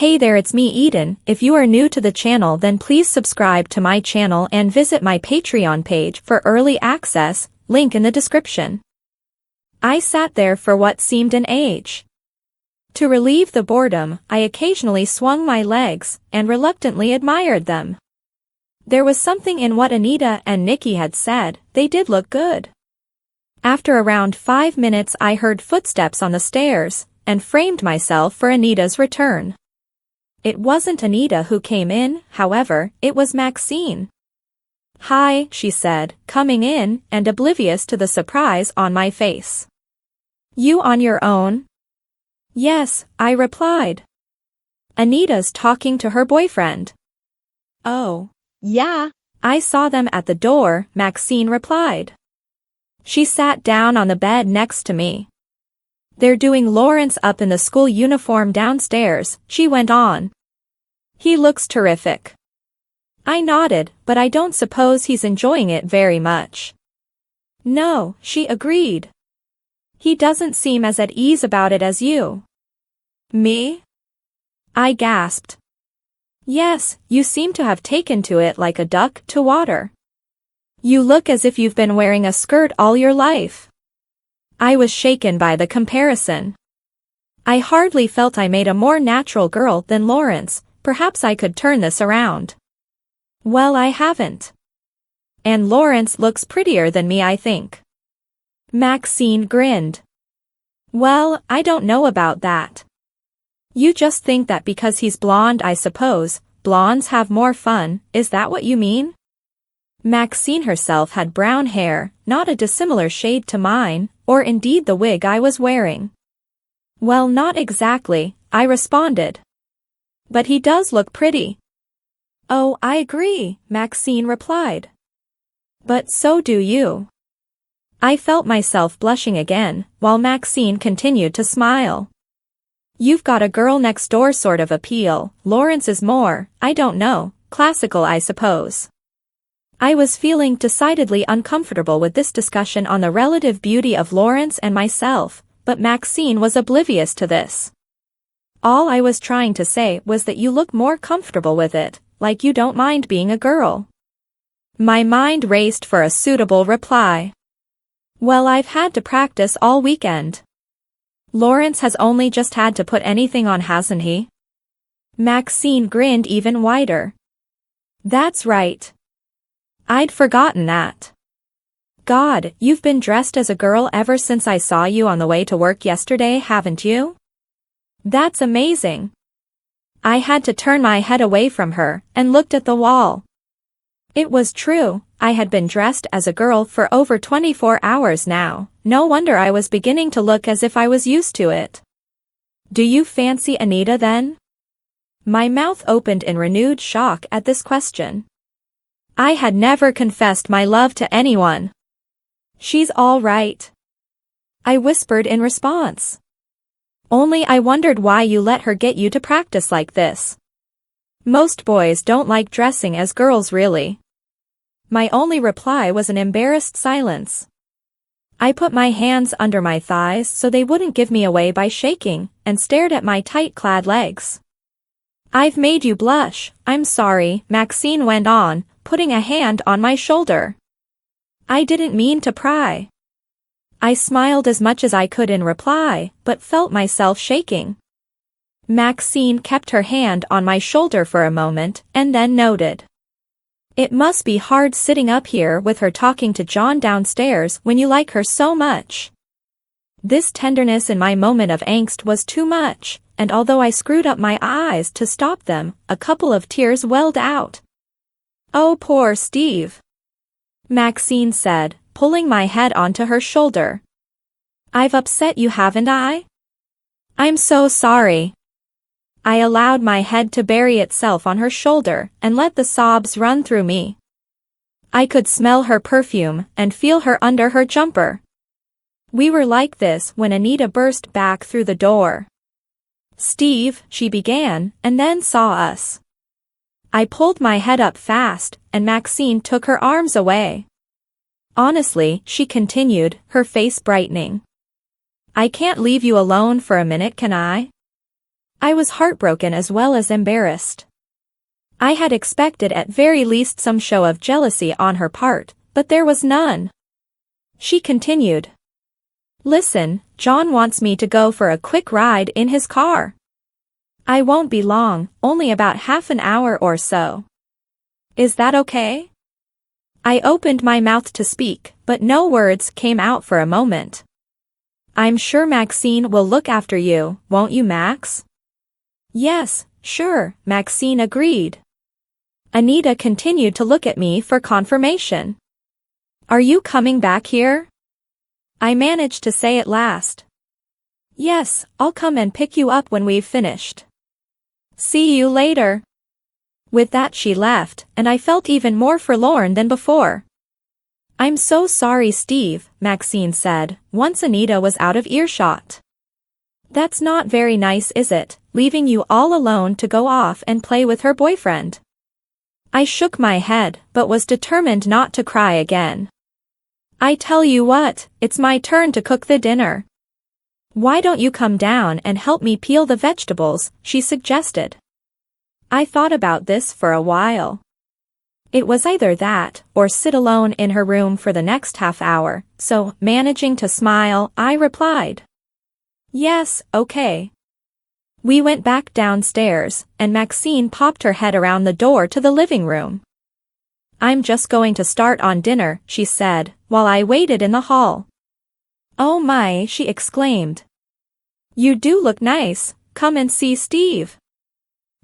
Hey there, it's me Eden. If you are new to the channel, then please subscribe to my channel and visit my Patreon page for early access, link in the description. I sat there for what seemed an age. To relieve the boredom, I occasionally swung my legs and reluctantly admired them. There was something in what Anita and Nikki had said. They did look good. After around 5 minutes, I heard footsteps on the stairs and framed myself for Anita's return. It wasn't Anita who came in, however, it was Maxine. "Hi," she said, coming in and oblivious to the surprise on my face. "You on your own?" "Yes," I replied. "Anita's talking to her boyfriend." "Oh, yeah, I saw them at the door," Maxine replied. She sat down on the bed next to me. "They're doing Lawrence up in the school uniform downstairs," she went on. "He looks terrific." I nodded, but I don't suppose he's enjoying it very much. "No," she agreed. "He doesn't seem as at ease about it as you." "Me?" I gasped. "Yes, you seem to have taken to it like a duck to water. You look as if you've been wearing a skirt all your life." I was shaken by the comparison. I hardly felt I made a more natural girl than Lawrence. Perhaps I could turn this around. Well, I haven't. And Lawrence looks prettier than me, I think. Maxine grinned. "Well, I don't know about that. You just think that because he's blonde, I suppose. Blondes have more fun, is that what you mean?" Maxine herself had brown hair, not a dissimilar shade to mine, or indeed the wig I was wearing. "Well, not exactly," I responded. "But he does look pretty." "Oh, I agree," Maxine replied. "But so do you." I felt myself blushing again, while Maxine continued to smile. "You've got a girl next door sort of appeal. Lawrence is more, I don't know, classical, I suppose." I was feeling decidedly uncomfortable with this discussion on the relative beauty of Lawrence and myself, but Maxine was oblivious to this. "All I was trying to say was that you look more comfortable with it, like you don't mind being a girl." My mind raced for a suitable reply. "Well, I've had to practice all weekend." "Lawrence has only just had to put anything on, hasn't he?" Maxine grinned even wider. "That's right. I'd forgotten that. God, you've been dressed as a girl ever since I saw you on the way to work yesterday, haven't you?" "That's amazing." I had to turn my head away from her and looked at the wall. It was true, I had been dressed as a girl for over 24 hours now. No wonder I was beginning to look as if I was used to it. "Do you fancy Anita then?" My mouth opened in renewed shock at this question. I had never confessed my love to anyone. "She's all right," I whispered in response. "Only I wondered why you let her get you to practice like this. Most boys don't like dressing as girls, really." My only reply was an embarrassed silence. I put my hands under my thighs so they wouldn't give me away by shaking, and stared at my tight-clad legs. "I've made you blush, I'm sorry," Maxine went on, putting a hand on my shoulder. "I didn't mean to pry." I smiled as much as I could in reply, but felt myself shaking. Maxine kept her hand on my shoulder for a moment, and then noted. "It must be hard sitting up here with her talking to John downstairs when you like her so much." This tenderness in my moment of angst was too much, and although I screwed up my eyes to stop them, a couple of tears welled out. "Oh, poor Steve," Maxine said, pulling my head onto her shoulder. "I've upset you, haven't I?" "I'm so sorry." I allowed my head to bury itself on her shoulder and let the sobs run through me. I could smell her perfume and feel her under her jumper. We were like this when Anita burst back through the door. "Steve," she began, and then saw us. I pulled my head up fast, and Maxine took her arms away. "Honestly," she continued, her face brightening, "I can't leave you alone for a minute, can I?" I was heartbroken as well as embarrassed. I had expected at very least some show of jealousy on her part, but there was none. She continued. Listen, John wants me to go for a quick ride in his car. I won't be long, only about half an hour or so. Is that okay? I opened my mouth to speak, but no words came out for a moment. I'm sure Maxine will look after you, won't you, Max? Yes, sure, Maxine agreed. Anita continued to look at me for confirmation. Are you coming back here? I managed to say at last. Yes, I'll come and pick you up when we've finished. See you later. With that she left, and I felt even more forlorn than before. I'm so sorry, Steve, Maxine said, once Anita was out of earshot. That's not very nice, is it, leaving you all alone to go off and play with her boyfriend? I shook my head, but was determined not to cry again. I tell you what, it's my turn to cook the dinner. Why don't you come down and help me peel the vegetables, she suggested. I thought about this for a while. It was either that, or sit alone in her room for the next half hour, so, managing to smile, I replied. Yes, okay. We went back downstairs, and Maxine popped her head around the door to the living room. I'm just going to start on dinner, she said, while I waited in the hall. Oh my, she exclaimed. You do look nice, come and see Steve.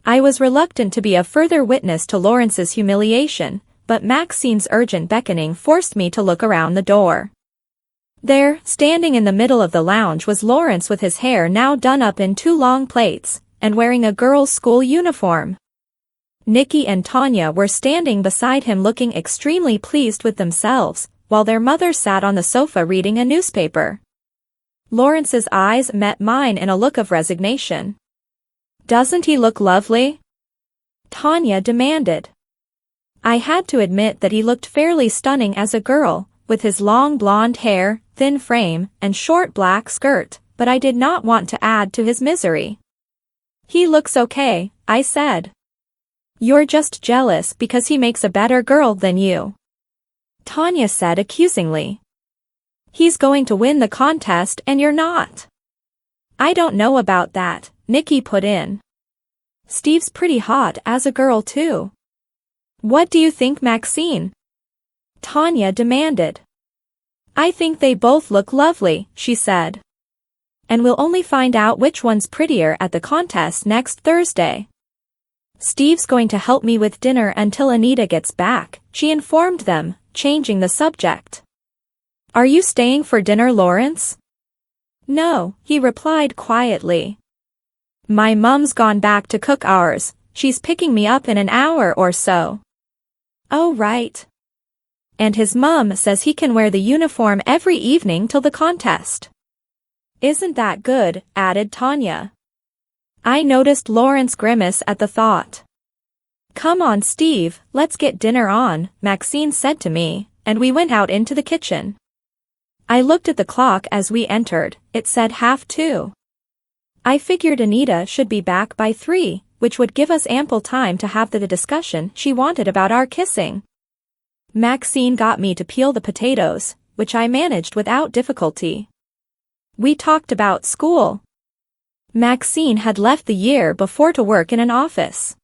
I was reluctant to be a further witness to Lawrence's humiliation, but Maxine's urgent beckoning forced me to look around the door. There, standing in the middle of the lounge, was Lawrence with his hair now done up in 2 long plaits, and wearing a girls' school uniform. Nikki and Tanya were standing beside him looking extremely pleased with themselves, while their mother sat on the sofa reading a newspaper. Lawrence's eyes met mine in a look of resignation. Doesn't he look lovely? Tanya demanded. I had to admit that he looked fairly stunning as a girl, with his long blonde hair, thin frame, and short black skirt, but I did not want to add to his misery. He looks okay, I said. You're just jealous because he makes a better girl than you. Tanya said accusingly. He's going to win the contest and you're not. I don't know about that, Nikki put in. Steve's pretty hot as a girl too. What do you think, Maxine? Tanya demanded. I think they both look lovely, she said. And we'll only find out which one's prettier at the contest next Thursday. Steve's going to help me with dinner until Anita gets back, she informed them, changing the subject. Are you staying for dinner, Lawrence? No, he replied quietly. My mom's gone back to cook ours, she's picking me up in an hour or so. Oh right. And his mom says he can wear the uniform every evening till the contest. Isn't that good, added Tanya. I noticed Lawrence grimace at the thought. Come on, Steve, let's get dinner on, Maxine said to me, and we went out into the kitchen. I looked at the clock as we entered, it said 2:30. I figured Anita should be back by 3, which would give us ample time to have the discussion she wanted about our kissing. Maxine got me to peel the potatoes, which I managed without difficulty. We talked about school. Maxine had left the year before to work in an office.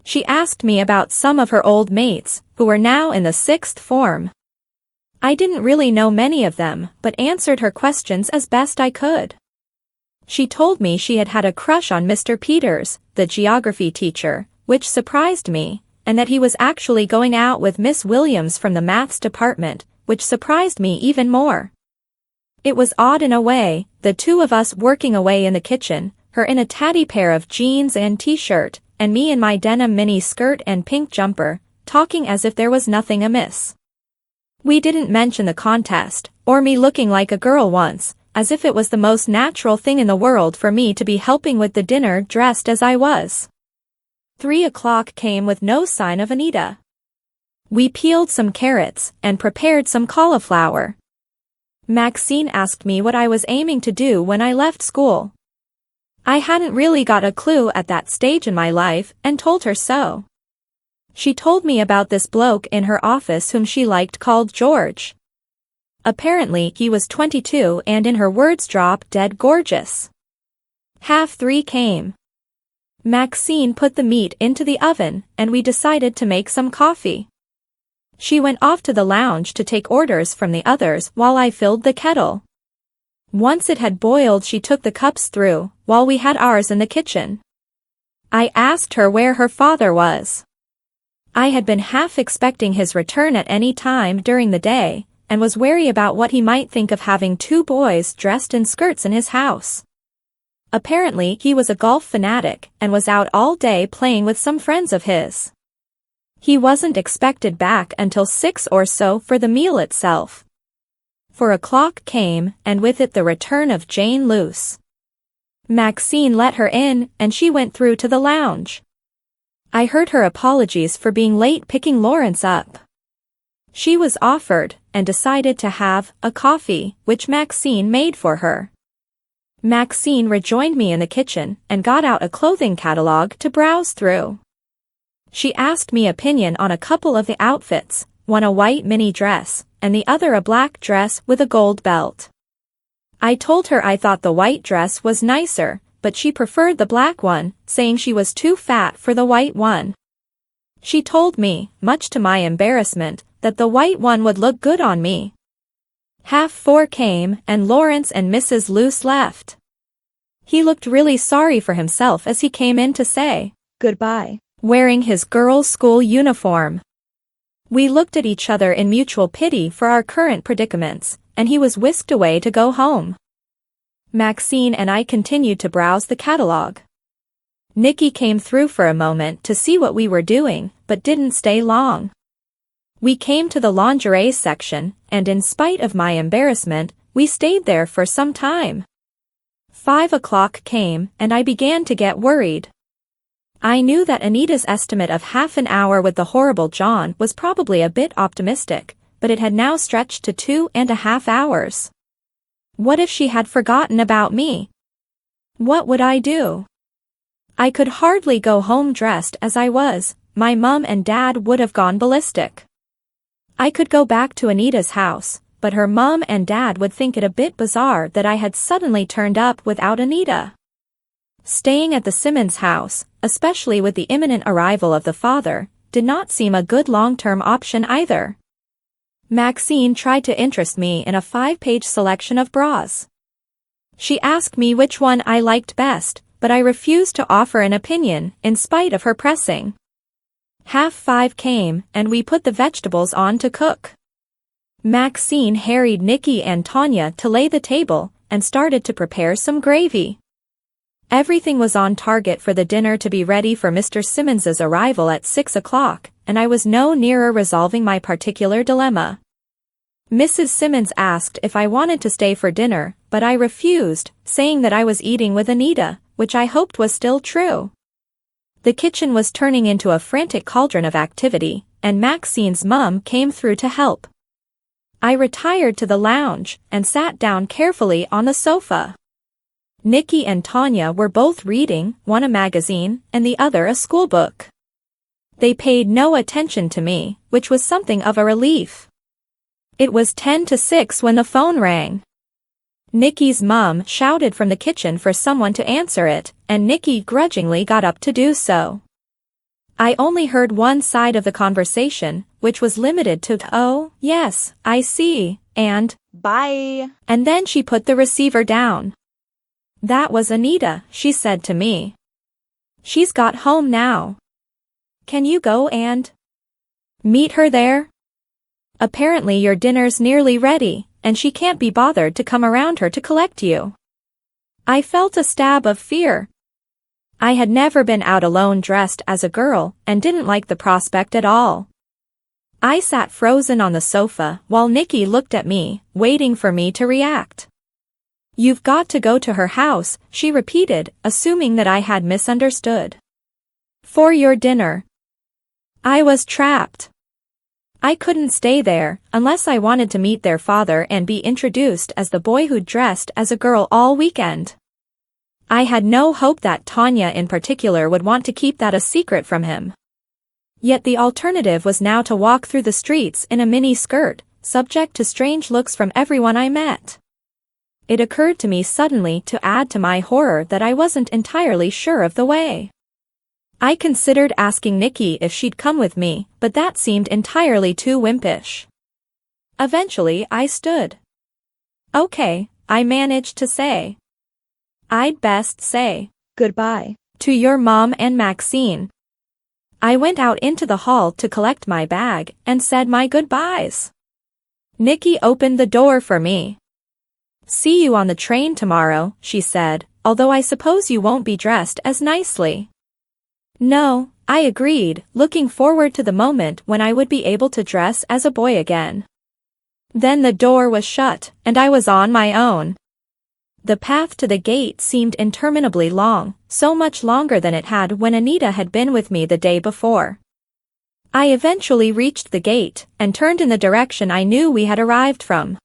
She asked me about some of her old mates, who were now in the 6th form. I didn't really know many of them, but answered her questions as best I could. She told me she had had a crush on Mr. Peters, the geography teacher, which surprised me, and that he was actually going out with Miss Williams from the maths department, which surprised me even more. It was odd in a way, the two of us working away in the kitchen, her in a tatty pair of jeans and t-shirt, and me in my denim mini skirt and pink jumper, talking as if there was nothing amiss. We didn't mention the contest, or me looking like a girl once, as if it was the most natural thing in the world for me to be helping with the dinner dressed as I was. 3 o'clock came with no sign of Anita. We peeled some carrots and prepared some cauliflower. Maxine asked me what I was aiming to do when I left school. I hadn't really got a clue at that stage in my life and told her so. She told me about this bloke in her office whom she liked called George. Apparently he was 22 and in her words drop dead gorgeous. 3:30 came. Maxine put the meat into the oven and we decided to make some coffee. She went off to the lounge to take orders from the others while I filled the kettle. Once it had boiled, she took the cups through, while we had ours in the kitchen. I asked her where her father was. I had been half expecting his return at any time during the day, and was wary about what he might think of having 2 boys dressed in skirts in his house. Apparently he was a golf fanatic and was out all day playing with some friends of his. He wasn't expected back until 6 or so for the meal itself. 4:00 came, and with it the return of Jane Luce. Maxine let her in, and she went through to the lounge. I heard her apologies for being late picking Lawrence up. She was offered, and decided to have, a coffee, which Maxine made for her. Maxine rejoined me in the kitchen, and got out a clothing catalog to browse through. She asked me opinion on a couple of the outfits, one a white mini dress, and the other a black dress with a gold belt. I told her I thought the white dress was nicer, but she preferred the black one, saying she was too fat for the white one. She told me, much to my embarrassment, that the white one would look good on me. 4:30 came, and Lawrence and Mrs. Luce left. He looked really sorry for himself as he came in to say goodbye, wearing his girls' school uniform. We looked at each other in mutual pity for our current predicaments, and he was whisked away to go home. Maxine and I continued to browse the catalog. Nikki came through for a moment to see what we were doing, but didn't stay long. We came to the lingerie section, and in spite of my embarrassment, we stayed there for some time. 5:00 came, and I began to get worried. I knew that Anita's estimate of half an hour with the horrible John was probably a bit optimistic, but it had now stretched to 2.5 hours. What if she had forgotten about me? What would I do? I could hardly go home dressed as I was. My mum and dad would have gone ballistic. I could go back to Anita's house, but her mum and dad would think it a bit bizarre that I had suddenly turned up without Anita. Staying at the Simmons house, especially with the imminent arrival of the father, did not seem a good long-term option either. Maxine tried to interest me in a 5-page selection of bras. She asked me which one I liked best, but I refused to offer an opinion, in spite of her pressing. 5:30 came, and we put the vegetables on to cook. Maxine harried Nikki and Tanya to lay the table, and started to prepare some gravy. Everything was on target for the dinner to be ready for Mr. Simmons's arrival at 6:00, and I was no nearer resolving my particular dilemma. Mrs. Simmons asked if I wanted to stay for dinner, but I refused, saying that I was eating with Anita, which I hoped was still true. The kitchen was turning into a frantic cauldron of activity, and Maxine's mum came through to help. I retired to the lounge, and sat down carefully on the sofa. Nikki and Tanya were both reading, one a magazine, and the other a schoolbook. They paid no attention to me, which was something of a relief. It was 5:50 when the phone rang. Nikki's mum shouted from the kitchen for someone to answer it, and Nikki grudgingly got up to do so. I only heard one side of the conversation, which was limited to, "Oh, yes, I see," and "Bye," and then she put the receiver down. "That was Anita," she said to me. "She's got home now. Can you go and meet her there? Apparently your dinner's nearly ready, and she can't be bothered to come around her to collect you." I felt a stab of fear. I had never been out alone dressed as a girl, and didn't like the prospect at all. I sat frozen on the sofa while Nikki looked at me, waiting for me to react. "You've got to go to her house," she repeated, assuming that I had misunderstood. "For your dinner." I was trapped. I couldn't stay there, unless I wanted to meet their father and be introduced as the boy who'd dressed as a girl all weekend. I had no hope that Tanya in particular would want to keep that a secret from him. Yet the alternative was now to walk through the streets in a mini skirt, subject to strange looks from everyone I met. It occurred to me suddenly to add to my horror that I wasn't entirely sure of the way. I considered asking Nikki if she'd come with me, but that seemed entirely too wimpish. Eventually I stood. "Okay," I managed to say. "I'd best say goodbye to your mom and Maxine." I went out into the hall to collect my bag and said my goodbyes. Nikki opened the door for me. "See you on the train tomorrow," she said, "although I suppose you won't be dressed as nicely." "No," I agreed, looking forward to the moment when I would be able to dress as a boy again. Then the door was shut, and I was on my own. The path to the gate seemed interminably long, so much longer than it had when Anita had been with me the day before. I eventually reached the gate, and turned in the direction I knew we had arrived from.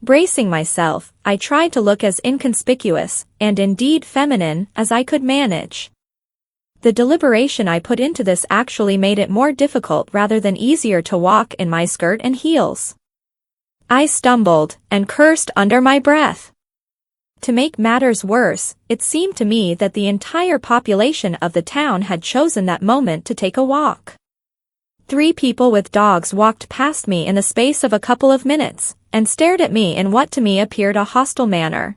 Bracing myself, I tried to look as inconspicuous, and indeed feminine, as I could manage. The deliberation I put into this actually made it more difficult rather than easier to walk in my skirt and heels. I stumbled, and cursed under my breath. To make matters worse, it seemed to me that the entire population of the town had chosen that moment to take a walk. 3 people with dogs walked past me in the space of a couple of minutes, and stared at me in what to me appeared a hostile manner.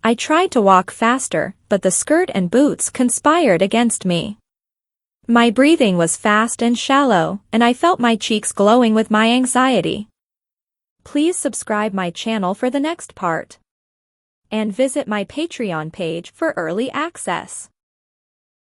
I tried to walk faster, but the skirt and boots conspired against me. My breathing was fast and shallow, and I felt my cheeks glowing with my anxiety. Please subscribe my channel for the next part. And visit my Patreon page for early access.